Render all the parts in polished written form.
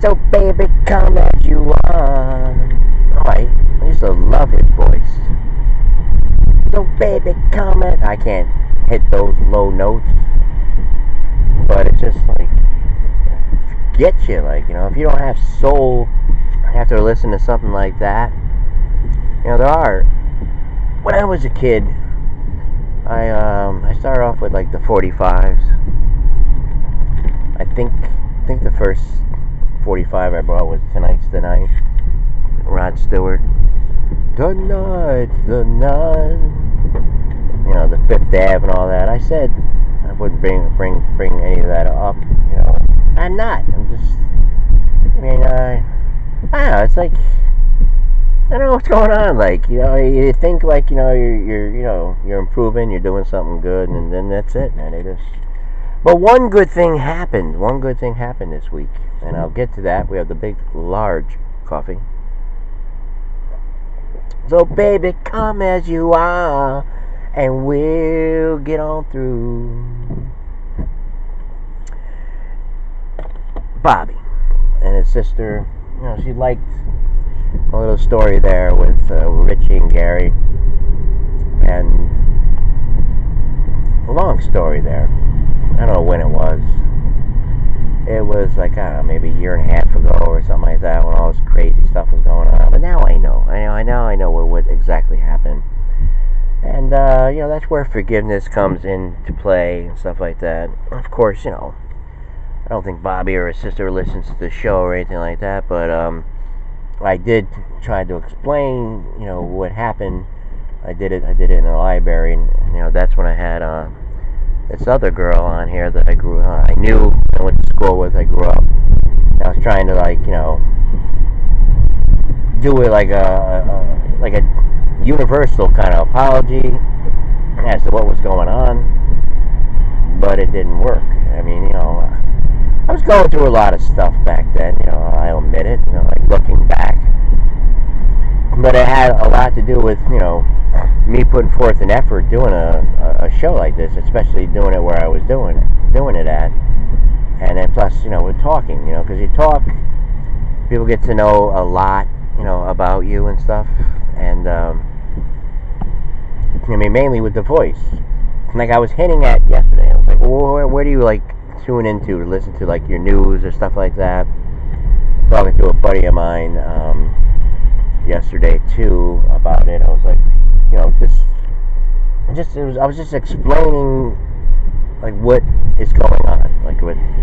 So baby, come as you are. Oh, I used to love his voice. So baby, come as... I can't hit those low notes, but it just like gets you. Like, you know, if you don't have soul after listening to something like that, you know, there are. When I was a kid, I started off with like the 45s. I think the first 45 I brought was Tonight's the Night, Rod Stewart. Tonight's the night. You know, the Fifth Ave and all that. I said I wouldn't bring any of that up. You know, I'm not. I'm just. I mean, I don't know. It's like, I don't know what's going on. Like, you know, you think like, you know, you're improving, you're doing something good, and then that's it, man. It just. But one good thing happened. One good thing happened this week, and I'll get to that. We have the big, large coffee. So, baby, come as you are, and we'll get on through. Bobby and his sister, you know, she liked a little story there with Richie and Gary, and a long story there. I don't know when it was. It was like, I don't know, maybe a year and a half ago or something like that, when all this crazy stuff was going on. But now I know what exactly happened. And, you know, that's where forgiveness comes into play and stuff like that. Of course, you know, I don't think Bobby or his sister listens to the show or anything like that, but I did try to explain, you know, what happened. I did it in the library, and you know, that's when I had this other girl on here that I knew and went to school with. I grew up. And I was trying to, like, you know, do it like a universal kind of apology as to what was going on, but it didn't work. I mean, you know, I was going through a lot of stuff back then, you know, I'll admit it, you know, like looking back, but it had a lot to do with, you know, me putting forth an effort doing a show like this, especially doing it where I was doing it at, and then plus, you know, with talking, you know, because you talk, people get to know a lot, you know, about you and stuff, and I mean, mainly with the voice. Like I was hinting at yesterday, I was like, well, where do you like tune into to listen to like your news or stuff like that? Talking to a buddy of mine yesterday too about it. I was like, you know, I was just explaining like what is going on, like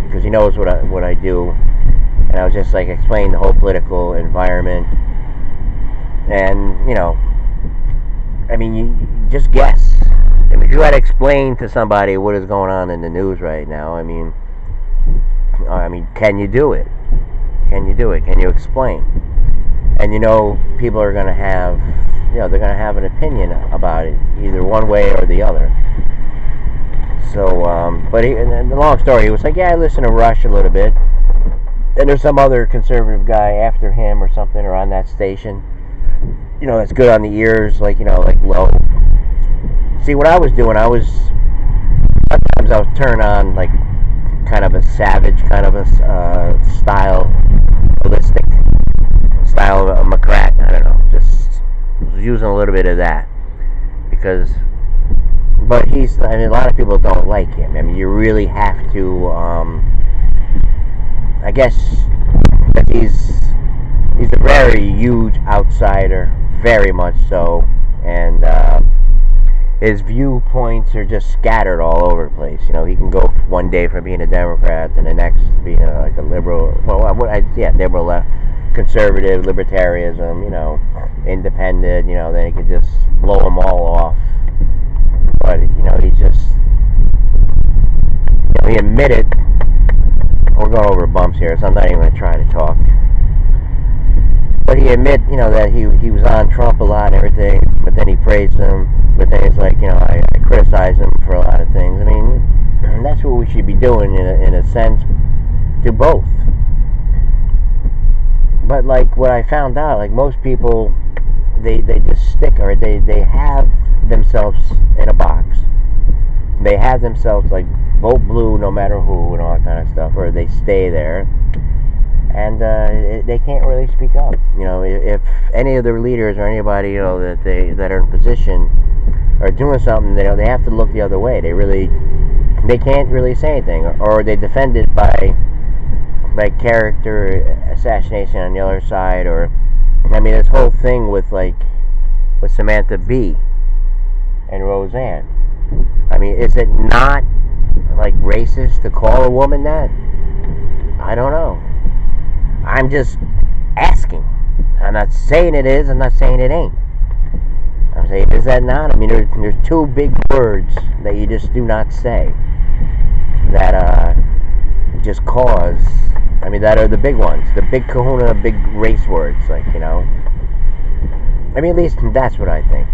because he knows what I do, and I was just like explaining the whole political environment, and you know, I mean, you just guess. I mean, if you had to explain to somebody what is going on in the news right now, I mean, can you do it? Can you do it? Can you explain? And you know, people are going to have, you know, they're going to have an opinion about it, either one way or the other. So, but and the long story, he was like, yeah, I listen to Rush a little bit, and there's some other conservative guy after him or something, or on that station, you know, that's good on the ears, like, you know, like low. See, what I was doing, sometimes I would turn on, like, kind of a savage, kind of a holistic style of a McCrack, I don't know, just was using a little bit of that, but I mean, a lot of people don't like him. I mean, you really have to, I guess, he's a very huge outsider, very much so, and his viewpoints are just scattered all over the place. You know, he can go one day from being a Democrat and the next being like a liberal, liberal left, conservative, libertarianism, you know, independent, you know, then he could just blow them all off. But, you know, he just, you know, he admitted, we're going over bumps here, so I'm not even going to try to talk. But he admit, you know, that he was on Trump a lot and everything, but then he praised him, but then he's like, you know, I criticize him for a lot of things. I mean, that's what we should be doing in a sense, to both. But like what I found out, like most people, they just stick, or they have themselves in a box. They have themselves like vote blue no matter who and all that kind of stuff, or they stay there. and they can't really speak up. If any of their leaders or anybody that are in position are doing something, they have to look the other way. They can't really say anything, or they defend it by character assassination on the other side, or this whole thing with Samantha Bee and Roseanne. Is it not racist to call a woman that? I don't know. I'm just asking. I'm not saying it is. I'm not saying it ain't. I'm saying, is that not? There's two big words that you just do not say that just cause. That are the big ones, the big kahuna, big race words, at least that's what I think.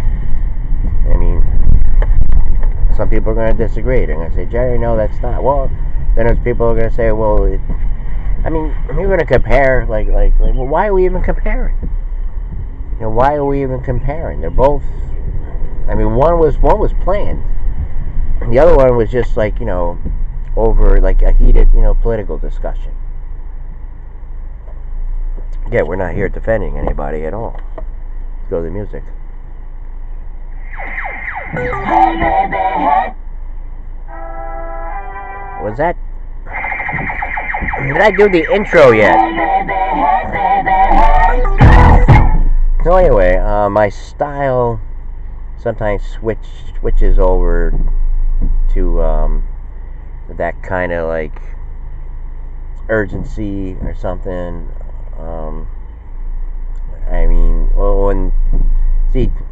Some people are going to disagree. They're going to say, Jerry, no, that's not. Well, then there's people who are going to say, well, you're going to compare, well, why are we even comparing? Why are we even comparing? They're both, one was planned. The other one was just over a heated, political discussion. Yeah, we're not here defending anybody at all. Let's go to the music. Was that? Did I do the intro yet? So anyway, my style sometimes switches over to that kind of urgency or something.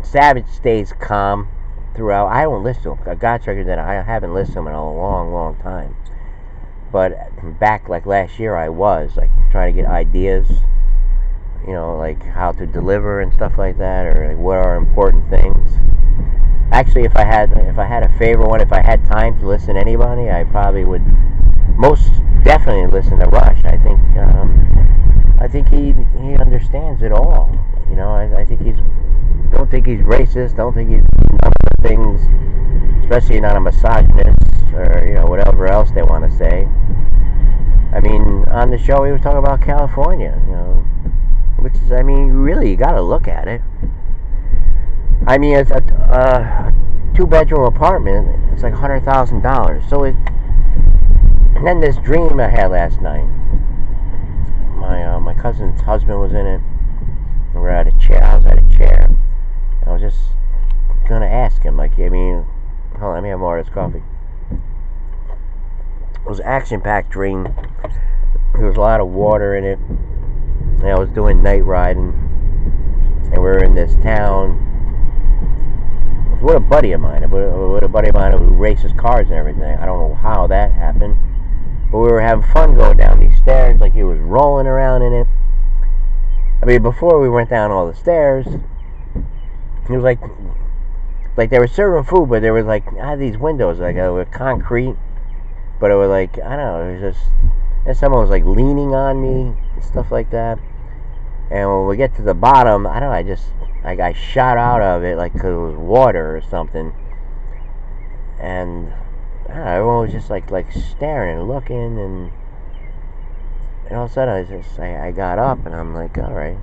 Savage stays calm throughout. I don't listen to him. God's record that I haven't listened to him in a long, long time. But back last year, I was trying to get ideas, how to deliver and stuff like that, or what are important things. Actually, if I had a favorite one, if I had time to listen to anybody, I probably would most definitely listen to Rush. I think he understands it all. I think don't think he's racist. Don't think he's none of the things, especially not a misogynist or whatever else they want to say. On the show he was talking about California, which is, really you got to look at it. It's a 2-bedroom apartment. It's $100,000. So and then this dream I had last night. My cousin's husband was in it. We were at a chair. I was at a chair. And I was just gonna ask him, hold on, let me have more of this coffee. It was an action-packed dream. There was a lot of water in it. And I was doing night riding, and we were in this town with a buddy of mine. Who races cars and everything. I don't know how that happened, but we were having fun going down these stairs. He was rolling around in it. Before we went down all the stairs, it was like they were serving food, but there was these windows with concrete, but it was I don't know, it was just, and someone was leaning on me and stuff like that. And when we get to the bottom, I don't know, I shot out of it because it was water or something, and I don't know, everyone was just staring and looking, and all of a sudden I got up and I'm all right.